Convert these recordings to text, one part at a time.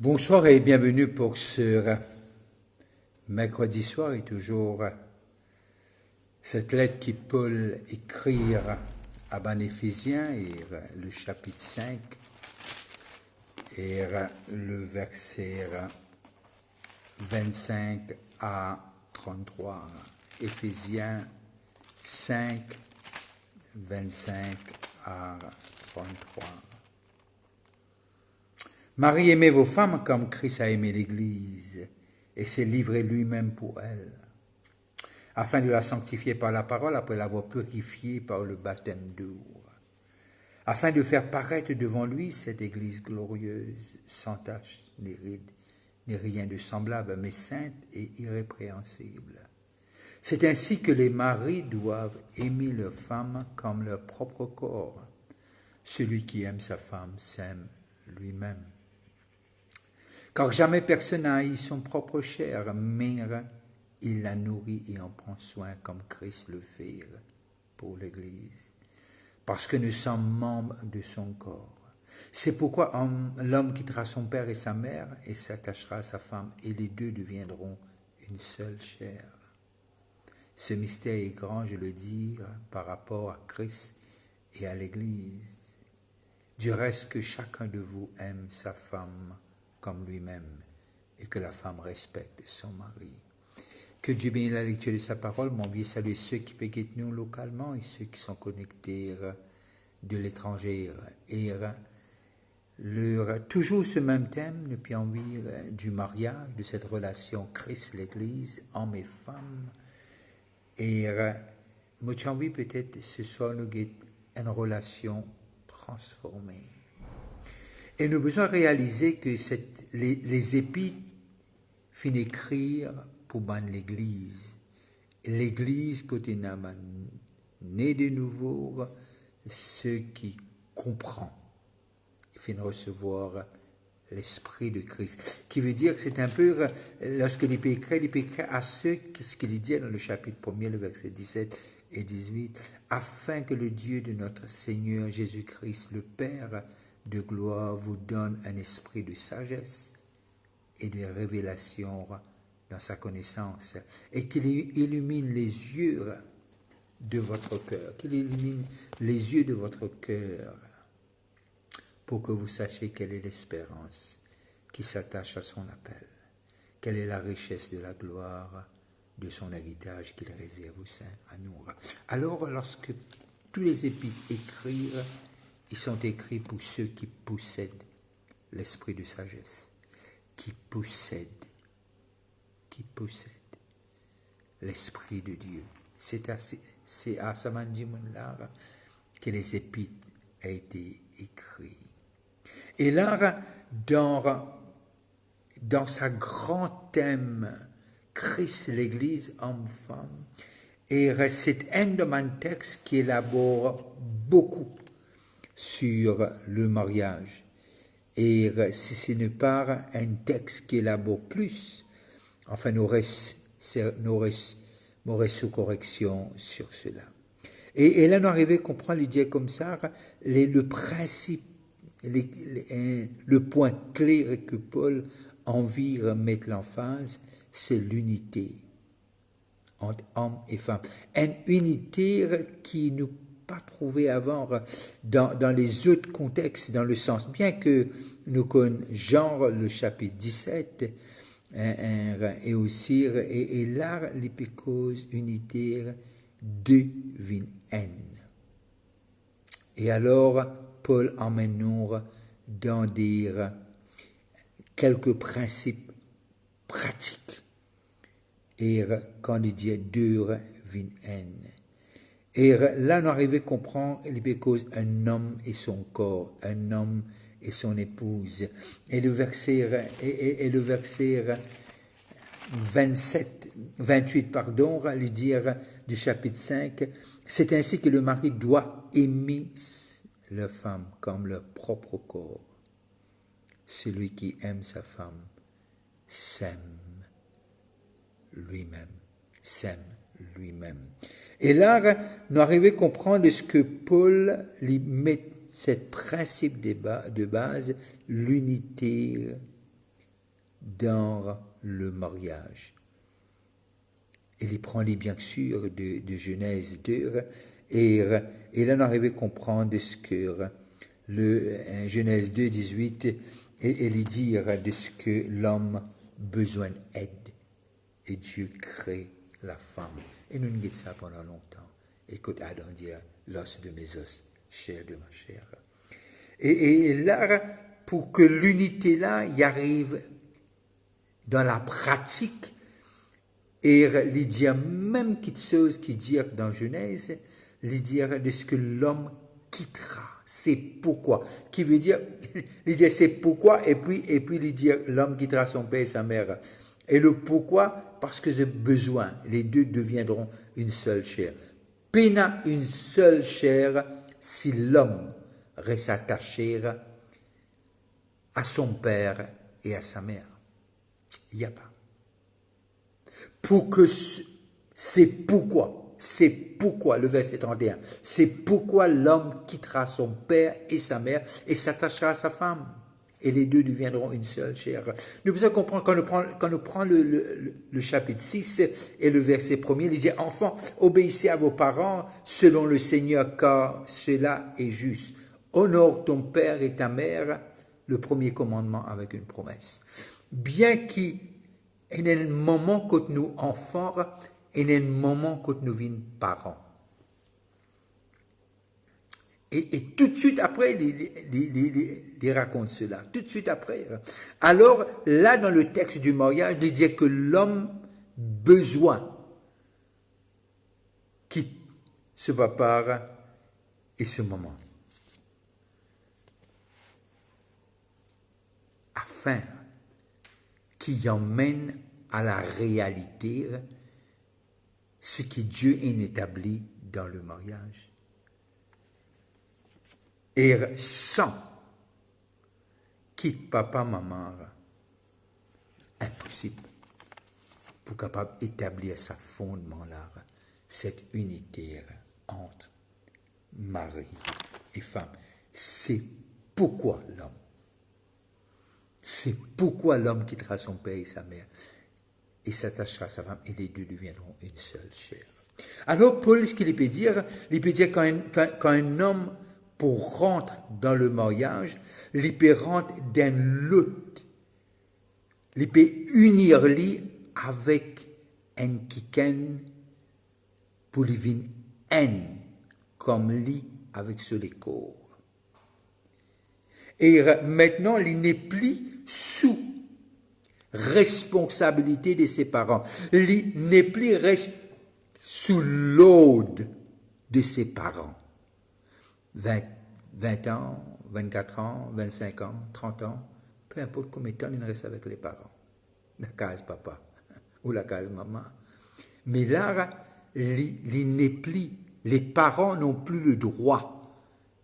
Bonsoir et bienvenue pour ce mercredi soir et toujours cette lettre qui Paul écrit à Ban Éphésiens et le chapitre 5 et le verset 25 à 33. Éphésiens 5, 25 à 33. Marie, aimez vos femmes comme Christ a aimé l'Église et s'est livré lui-même pour elle, afin de la sanctifier par la parole après l'avoir purifiée par le baptême d'eau, afin de faire paraître devant lui cette Église glorieuse, sans tache ni ride, ni rien de semblable, mais sainte et irrépréhensible. C'est ainsi que les maris doivent aimer leurs femmes comme leur propre corps. Celui qui aime sa femme s'aime lui-même. Car jamais personne n'a haï son propre chair, mais il la nourrit et en prend soin comme Christ le fait pour l'Église, parce que nous sommes membres de son corps. C'est pourquoi l'homme quittera son père et sa mère et s'attachera à sa femme, et les deux deviendront une seule chair. Ce mystère est grand, je le dis, par rapport à Christ et à l'Église. Du reste, que chacun de vous aime sa femme comme lui-même, et que la femme respecte son mari. Que Dieu bénisse la lecture de sa parole. Mon bien saluer ceux qui peuvent nous localement et ceux qui sont connectés de l'étranger. Et toujours ce même thème, nous pouvons envie du mariage, de cette relation Christ-l'Église, homme et femme. Et moi j'ai envie peut-être ce soir nous guide une relation transformée. Et nous devons réaliser que les épîtres finissent écrire pour l'Église. L'Église, côté Naman, né de nouveau, ceux qui comprennent, ils finissent recevoir l'Esprit de Christ. Qui veut dire que c'est un peu, lorsque l'Épître écrit à ceux, ce qu'il dit dans le chapitre 1er, le verset 17 et 18, afin que le Dieu de notre Seigneur Jésus-Christ, le Père de gloire, vous donne un esprit de sagesse et de révélation dans sa connaissance, et qu'il illumine les yeux de votre cœur, qu'il illumine les yeux de votre cœur, pour que vous sachiez quelle est l'espérance qui s'attache à son appel, quelle est la richesse de la gloire de son héritage qu'il réserve aux saints à nous. Alors, lorsque tous les épîtres écrivent, ils sont écrits pour ceux qui possèdent l'esprit de sagesse, qui possèdent l'esprit de Dieu. C'est à Samandimounlar que les épîtres ont été écrits. Et là, dans sa grand thème, Christ, l'Église, homme-femme, et c'est un de mes textes qui élabore beaucoup sur le mariage. Et si ce n'est pas un texte qui élabore plus, enfin, nous restons sous correction sur cela. Et là, nous arrivons à comprendre l'idée comme ça, le principe, le point clé que Paul a envie de mettre l'emphase, c'est l'unité entre hommes et femmes. Une unité qui nous pas trouvé avant dans les autres contextes, dans le sens, bien que nous connaissons genre le chapitre 17, et aussi, et là, l'épicose unitaire devine haine. Et alors, Paul emmène nous dans quelques principes pratiques. Et quand il dit deux vin haine. Et là, nous arrivons à comprendre un homme et son corps, un homme et son épouse. Et le verset 28, lui dire du chapitre 5, c'est ainsi que le mari doit aimer la femme comme leur propre corps. Celui qui aime sa femme s'aime lui-même. Et là, nous arrivons à comprendre ce que Paul lui met, ce principe de base, l'unité dans le mariage. Il y prend les bien sûr de Genèse 2 et il en arrive à comprendre ce que Genèse 2, 18 et il dit de ce que l'homme besoin d'aide et Dieu crée la femme. Et nous nous dit ça pendant longtemps. Écoute, Adam dit, l'os de mes os, chair de ma chair. Et là, pour que l'unité là y arrive dans la pratique, et il dit même quelque chose qui dit dans Genèse, il dit de ce que l'homme quittera. C'est pourquoi. Qui veut dire, il dit c'est pourquoi, et puis il dit l'homme quittera son père et sa mère. Et le pourquoi, parce que j'ai besoin. Les deux deviendront une seule chair. Pena une seule chair si l'homme reste attaché à son père et à sa mère. Il n'y a pas. Pour que c'est pourquoi, le verset 31, c'est pourquoi l'homme quittera son père et sa mère et s'attachera à sa femme. Et les deux deviendront une seule chair. Nous pouvons comprendre quand on prend le chapitre 6 et le verset 1er, il dit, enfants, obéissez à vos parents selon le Seigneur, car cela est juste. Honore ton père et ta mère, le premier commandement avec une promesse. Bien qu'il y ait un moment que nous enfants, il y a un moment que nous vîmes parents. Et tout de suite après, il raconte cela. Tout de suite après. Alors, là, dans le texte du mariage, il dit que l'homme besoin quitte ce papa et ce moment. Afin qu'il emmène à la réalité ce que Dieu a établi dans le mariage. Et sans quitte papa, maman, impossible pour capable d'établir sa fondement là, cette unité entre mari et femme. C'est pourquoi l'homme. C'est pourquoi l'homme quittera son père et sa mère et s'attachera à sa femme et les deux deviendront une seule chair. Alors Paul, ce qu'il peut dire quand un homme pour rentrer dans le mariage, il peut rentrer dans l'autre. Il peut unir lui avec un quelqu'un pour lui venir un comme lui avec ce corps. Et maintenant, il n'est plus sous responsabilité de ses parents. Il n'est plus sous l'ordre de ses parents. 20 ans, 24 ans, 25 ans, 30 ans, peu importe combien de temps il reste avec les parents. La case papa ou la case maman. Mais là, il n'est plus, les parents n'ont plus le droit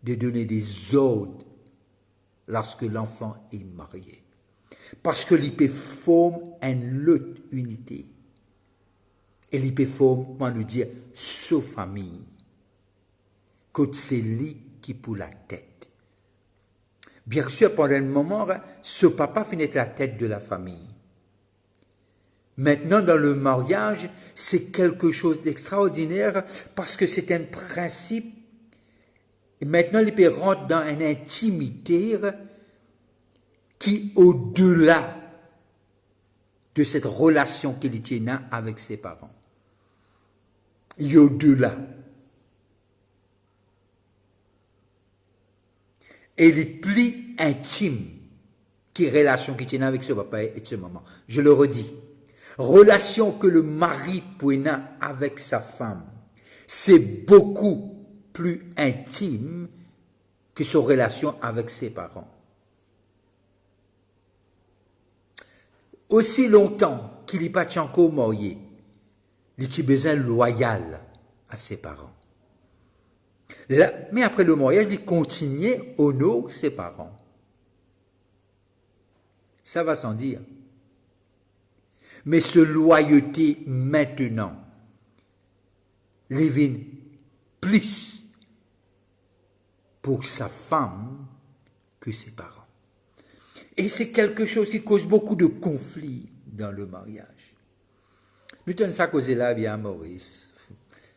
de donner des ordres lorsque l'enfant est marié. Parce que l'IP forme une autre unité. Et l'IP forme, on nous dire, sa famille. Que c'est lui qui pour la tête. Bien sûr, pendant un moment, ce papa finit la tête de la famille. Maintenant, dans le mariage, c'est quelque chose d'extraordinaire parce que c'est un principe. Et maintenant, l'IP rentre dans une intimité qui au-delà de cette relation qu'il tient avec ses parents. Il est au-delà. Et il est plus intime que relation qu'il tient avec ce papa et de ce maman. Je le redis. Relation que le mari peut avoir avec sa femme, c'est beaucoup plus intime que sa relation avec ses parents. Aussi longtemps qu'il n'est pas encore marié, il a besoin loyal à ses parents. Là, mais après le mariage, il continue à honorer ses parents. Ça va sans dire. Mais ce loyauté maintenant, il vient plus pour sa femme que ses parents. Et c'est quelque chose qui cause beaucoup de conflits dans le mariage. Nous tenons ça causer là, bien Maurice.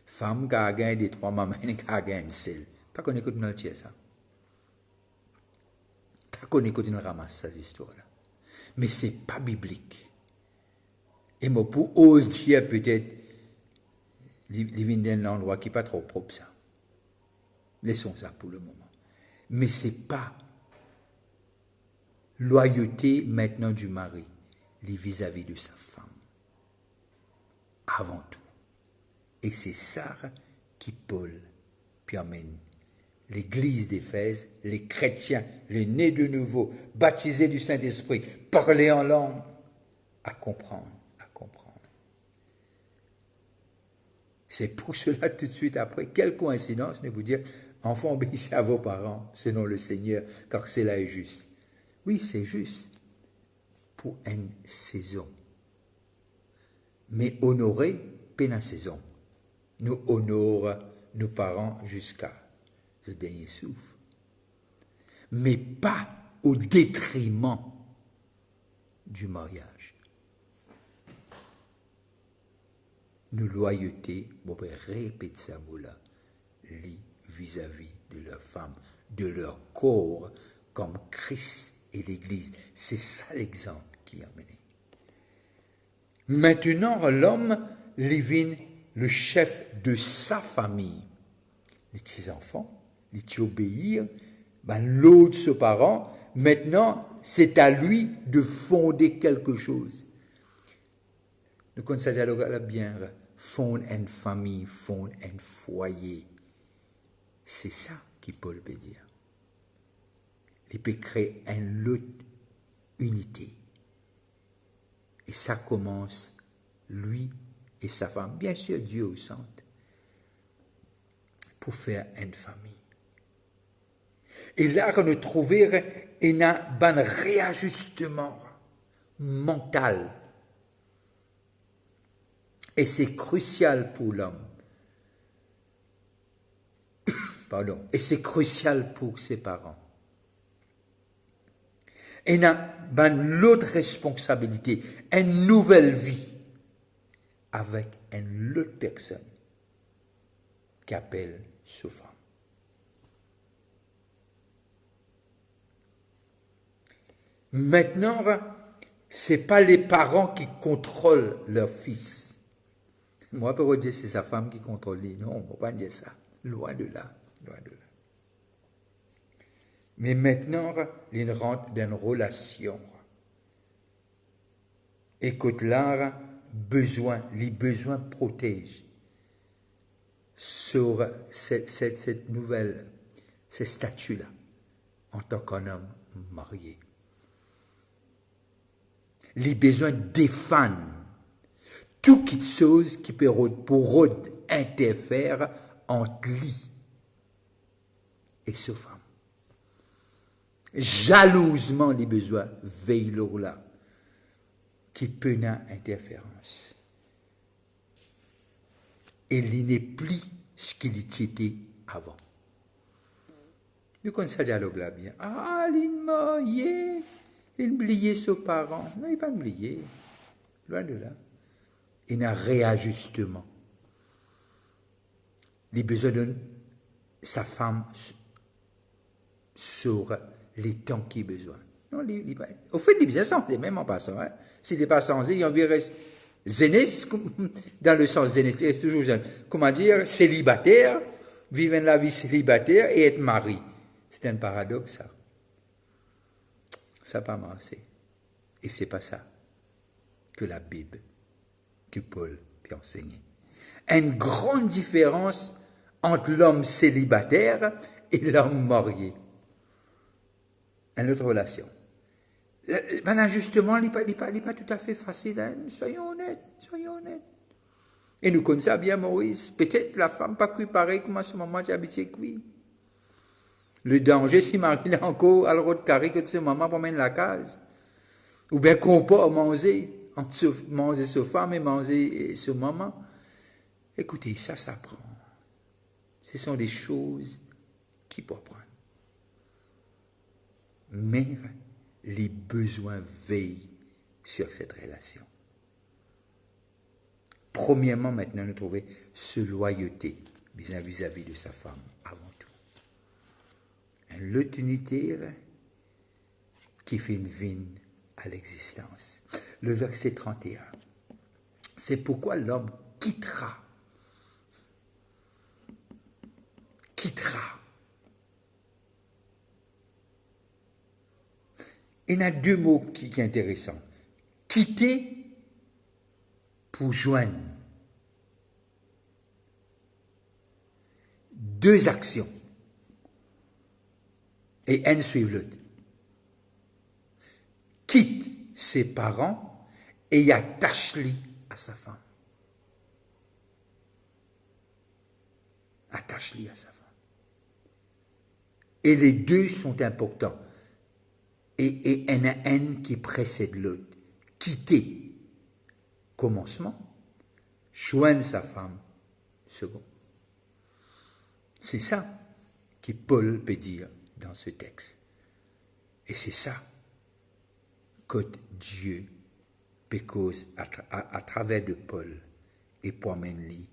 Femme qui a gagné des 3 mamans, qui a gagné une seule. Pas qu'on écoute dans le tiers ça. Pas qu'on écoute dans le ramasse, cette histoire-là. Mais ce n'est pas biblique. Et moi, pour oser dire peut-être, il vient d'un endroit qui n'est pas trop propre, ça. Laissons ça pour le moment. Mais ce n'est pas loyauté maintenant du mari vis-à-vis de sa femme. Avant tout. Et c'est ça qui Paul puis amène l'église d'Éphèse, les chrétiens, les nés de nouveau, baptisés du Saint-Esprit, parler en langue, à comprendre. C'est pour cela tout de suite après, quelle coïncidence de vous dire, enfants, obéissez à vos parents, selon le Seigneur, car cela est juste. Oui, c'est juste pour une saison. Mais honorer, peine en saison. Nous honorons nos parents jusqu'à ce dernier souffle. Mais pas au détriment du mariage. Nous loyauté, bon ben répète ça mot-là, vis-à-vis de leur femme, de leur corps, comme Christ et l'Église. C'est ça l'exemple qui a mené. Maintenant, l'homme devient le chef de sa famille. Les petits enfants, les petits obéir, ben l'autre ses parents, maintenant c'est à lui de fonder quelque chose. Nous considérons bien, fondre une famille, fondre un foyer. C'est ça qui Paul peut dire. Il peut créer une autre unité. Et ça commence, lui et sa femme, bien sûr Dieu au centre, pour faire une famille. Et là, on trouver un réajustement mental. Et c'est crucial pour l'homme. Pardon. Et c'est crucial pour ses parents. Et il y a l'autre responsabilité, une nouvelle vie avec une autre personne qui appelle sa femme. Maintenant, ce n'est pas les parents qui contrôlent leur fils. Moi, je peux dire que c'est sa femme qui contrôle lui. Non, on ne peut pas dire ça. Loin de là. Mais maintenant, il rentre dans une relation. Écoute là, les besoins protègent sur cette nouvelle, ce statut-là, en tant qu'un homme marié. Les besoins défendent tout quelque chose qui peut pour interférer entre lui et sa femme. Jalousement les besoins veillent là qui peut avoir interférence. Et il n'est plus ce qu'il était avant. Nous connaissons ce dialogue-là bien. Ah, il m'a il oublié ses parents. Non, il n'a pas oublié. Loin de là. Il y a un réajustement. Les besoins de sa femme sur les temps qu'il a besoin. Non, au fait, les besoins sont les mêmes en passant. Hein. S'il n'est pas sans il en reste zénès, dans le sens zénès, il reste toujours, comment dire, célibataire, vivre la vie célibataire et être marié. C'est un paradoxe, ça. Ça n'a pas marché. Et c'est pas ça que la Bible, que Paul peut enseigner. Une grande différence entre l'homme célibataire et l'homme marié. Une autre relation. Maintenant, justement, il n'est pas tout à fait facile. Hein? Soyons honnêtes. Et nous connaissons bien Moïse. Peut-être la femme pas cru pareil comme à ce moment j'ai habité avec lui. Le danger, si Marie est encore à l'autre carré que de ce moment pour mener la case. Ou bien qu'on peut manger, manger sa femme et manger sa maman. Écoutez, ça s'apprend. Ce sont des choses qui peuvent prendre. Mais les besoins veillent sur cette relation. Premièrement, maintenant, nous trouvons ce loyauté vis-à-vis de sa femme, avant tout. Un lot unitaire qui fait une vigne à l'existence. Le verset 31. C'est pourquoi l'homme quittera. Il y a deux mots qui sont intéressants. Quitter pour joindre. Deux actions. Et elles suivent l'autre. Quitte ses parents et y attache-lui à sa femme. Attache-lui à sa femme. Et les deux sont importants. Et il y en a un qui précède l'autre. Quitter, commencement, joindre sa femme, second. C'est ça que Paul peut dire dans ce texte. Et c'est ça que Dieu peut cause à travers de Paul et Poimenli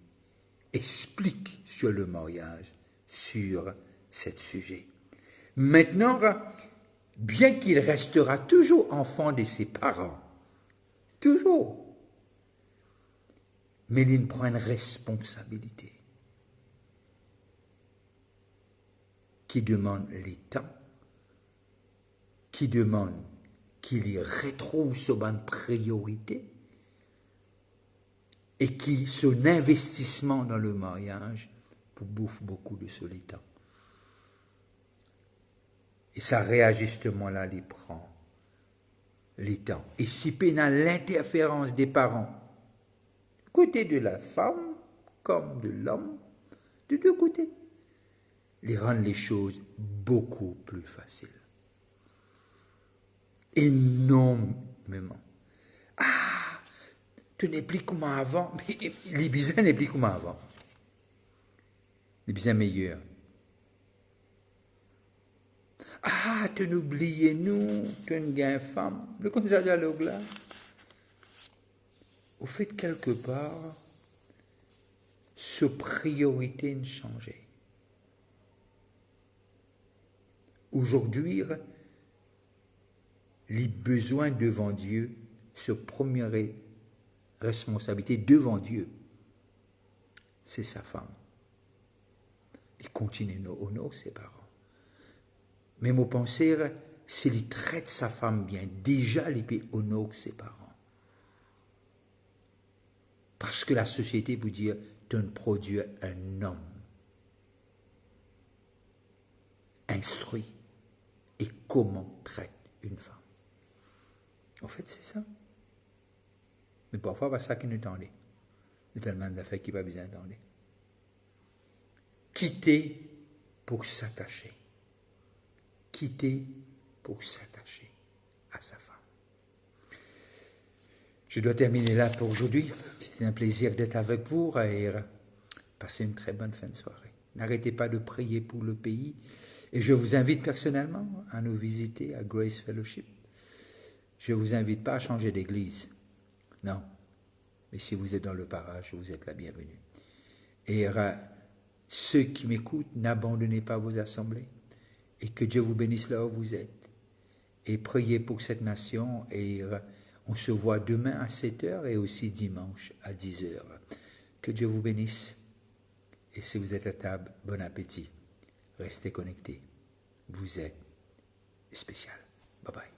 explique sur le mariage, sur ce sujet. Maintenant, bien qu'il restera toujours enfant de ses parents, toujours, mais il prend une responsabilité qui demande les temps, qui demande qu'il y retrouve son bonne priorité et qui son investissement dans le mariage pour bouffe beaucoup de ce temps. Et ça réajustement-là, il prend les temps. Et si pénal l'interférence des parents, côté de la femme comme de l'homme, de deux côtés, les rend les choses beaucoup plus faciles. Énormément. Ah, tu n'es plus comme avant. Mais les bisins n'est plus comme avant. Les bisins meilleurs. Ah, tu n'oublies nous, tu es une femme. Le comme ça, là. Au fait, quelque part, ce priorité ne changeait. Aujourd'hui, les besoins devant Dieu, ce première responsabilité devant Dieu, c'est sa femme. Il continue à honorer ses parents. Mais mon pensée, s'il traite sa femme bien, déjà il peut honorer ses parents. Parce que la société vous dit, tu produis un homme instruit et comment traite une femme. En fait, c'est ça. Mais parfois, c'est ça qui nous tendait. Il y a tellement d'affaires qui ne pas besoin d'entendre. Quitter pour s'attacher. Quitter pour s'attacher à sa femme. Je dois terminer là pour aujourd'hui. C'était un plaisir d'être avec vous et passer une très bonne fin de soirée. N'arrêtez pas de prier pour le pays. Et je vous invite personnellement à nous visiter à Grace Fellowship. Je ne vous invite pas à changer d'église. Non. Mais si vous êtes dans le parage, vous êtes la bienvenue. Et ceux qui m'écoutent, n'abandonnez pas vos assemblées. Et que Dieu vous bénisse là où vous êtes. Et priez pour cette nation. Et on se voit demain à 7h et aussi dimanche à 10h. Que Dieu vous bénisse. Et si vous êtes à table, bon appétit. Restez connectés. Vous êtes spécial. Bye bye.